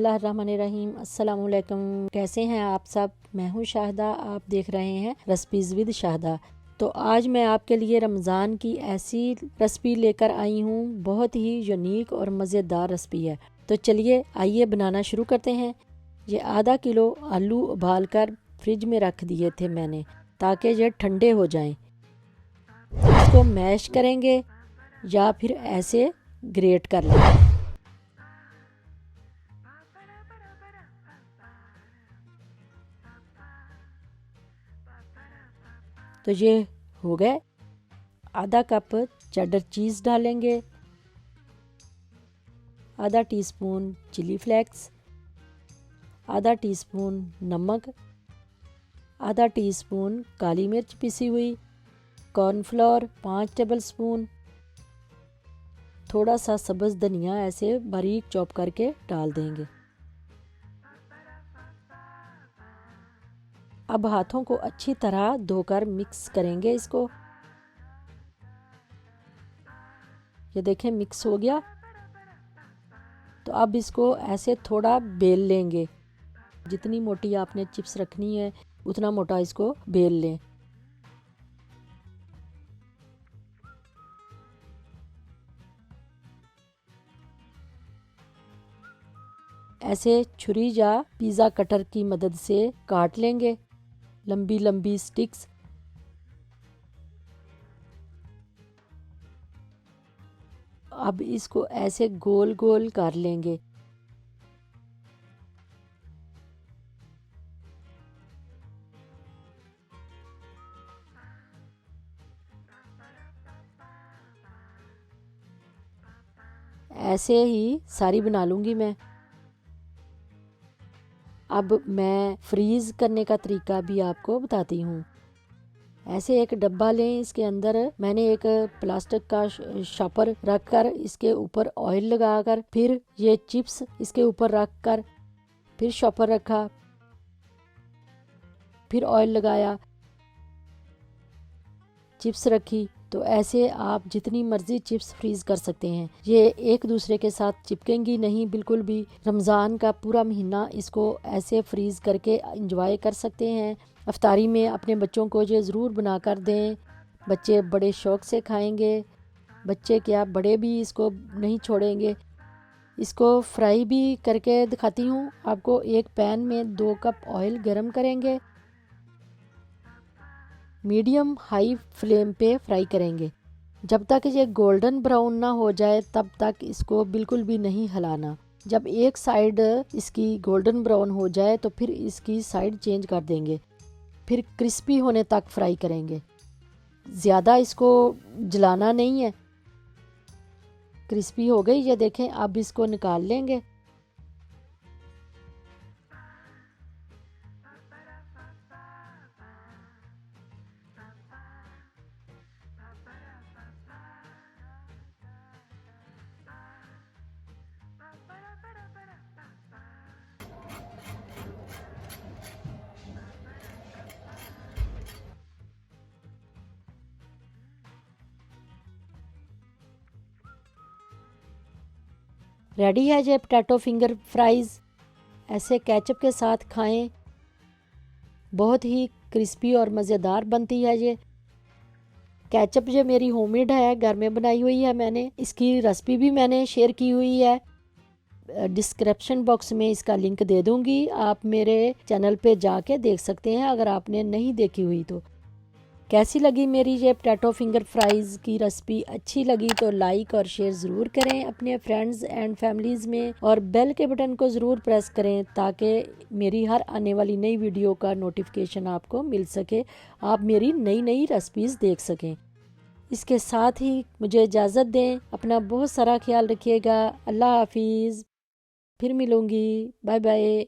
बिस्मिल्लाहिर्रहमानिर्रहीम। अस्सलामुअलैकुम। कैसे हैं आप सब? मैं हूं शाहिदा, आप देख रहे हैं रेसिपीज़ विद शाहिदा। तो आज मैं आपके लिए रमज़ान की ऐसी रेसिपी लेकर आई हूं, बहुत ही यूनिक और मज़ेदार रेसिपी है। तो चलिए आइए बनाना शुरू करते हैं। ये आधा किलो आलू उबाल कर फ्रिज में रख दिए थे मैंने, ताकि ये ठंडे हो जाएं। इसको मैश करेंगे या फिर ऐसे ग्रेट कर लेंगे। तो ये हो गए। आधा कप चेडर चीज़ डालेंगे, आधा टीस्पून चिली फ्लेक्स, आधा टीस्पून नमक, आधा टीस्पून काली मिर्च पिसी हुई, कॉर्नफ्लोर 5 टेबलस्पून, थोड़ा सा सब्ज़ धनिया ऐसे बारीक चॉप करके डाल देंगे। अब हाथों को अच्छी तरह धोकर मिक्स करेंगे इसको। ये देखें मिक्स हो गया। तो अब इसको ऐसे थोड़ा बेल लेंगे। जितनी मोटी आपने चिप्स रखनी है उतना मोटा इसको बेल लें। ऐसे छुरी या पिज़्ज़ा कटर की मदद से काट लेंगे लंबी लंबी स्टिक्स। अब इसको ऐसे गोल गोल कर लेंगे। ऐसे ही सारी बना लूँगी मैं। अब मैं फ्रीज़ करने का तरीका भी आपको बताती हूँ। ऐसे एक डब्बा लें, इसके अंदर मैंने एक प्लास्टिक का शॉपर रखकर इसके ऊपर ऑयल लगाकर, फिर ये चिप्स इसके ऊपर रखकर, फिर शॉपर रखा, फिर ऑयल लगाया, चिप्स रखी। तो ऐसे आप जितनी मर्जी चिप्स फ्रीज कर सकते हैं। ये एक दूसरे के साथ चिपकेंगी नहीं बिल्कुल भी। रमज़ान का पूरा महीना इसको ऐसे फ्रीज करके एंजॉय कर सकते हैं। अफ्तारी में अपने बच्चों को ये ज़रूर बना कर दें। बच्चे बड़े शौक़ से खाएंगे। बच्चे क्या, बड़े भी इसको नहीं छोड़ेंगे। इसको फ्राई भी करके दिखाती हूँ आपको। एक पैन में 2 कप ऑयल गरम करेंगे। मीडियम हाई फ्लेम पे फ्राई करेंगे। जब तक ये गोल्डन ब्राउन ना हो जाए तब तक इसको बिल्कुल भी नहीं हिलाना। जब एक साइड इसकी गोल्डन ब्राउन हो जाए तो फिर इसकी साइड चेंज कर देंगे। फिर क्रिस्पी होने तक फ्राई करेंगे। ज़्यादा इसको जलाना नहीं है। क्रिस्पी हो गई ये देखें। अब इसको निकाल लेंगे। रेडी है ये पोटैटो फिंगर फ्राइज़। ऐसे केचप के साथ खाएं, बहुत ही क्रिस्पी और मज़ेदार बनती है ये। केचप ये मेरी होममेड है, घर में बनाई हुई है मैंने। इसकी रेसिपी भी मैंने शेयर की हुई है। डिस्क्रिप्शन बॉक्स में इसका लिंक दे दूंगी। आप मेरे चैनल पे जाके देख सकते हैं अगर आपने नहीं देखी हुई तो। कैसी लगी मेरी ये पोटैटो फिंगर फ्राइज़ की रेसिपी? अच्छी लगी तो लाइक और शेयर ज़रूर करें अपने फ्रेंड्स एंड फैमिलीज़ में, और बेल के बटन को ज़रूर प्रेस करें ताकि मेरी हर आने वाली नई वीडियो का नोटिफिकेशन आपको मिल सके, आप मेरी नई नई रेसिपीज़ देख सकें। इसके साथ ही मुझे इजाज़त दें। अपना बहुत सारा ख्याल रखिएगा। अल्लाह हाफिज़। फिर मिलूँगी। Bye bye.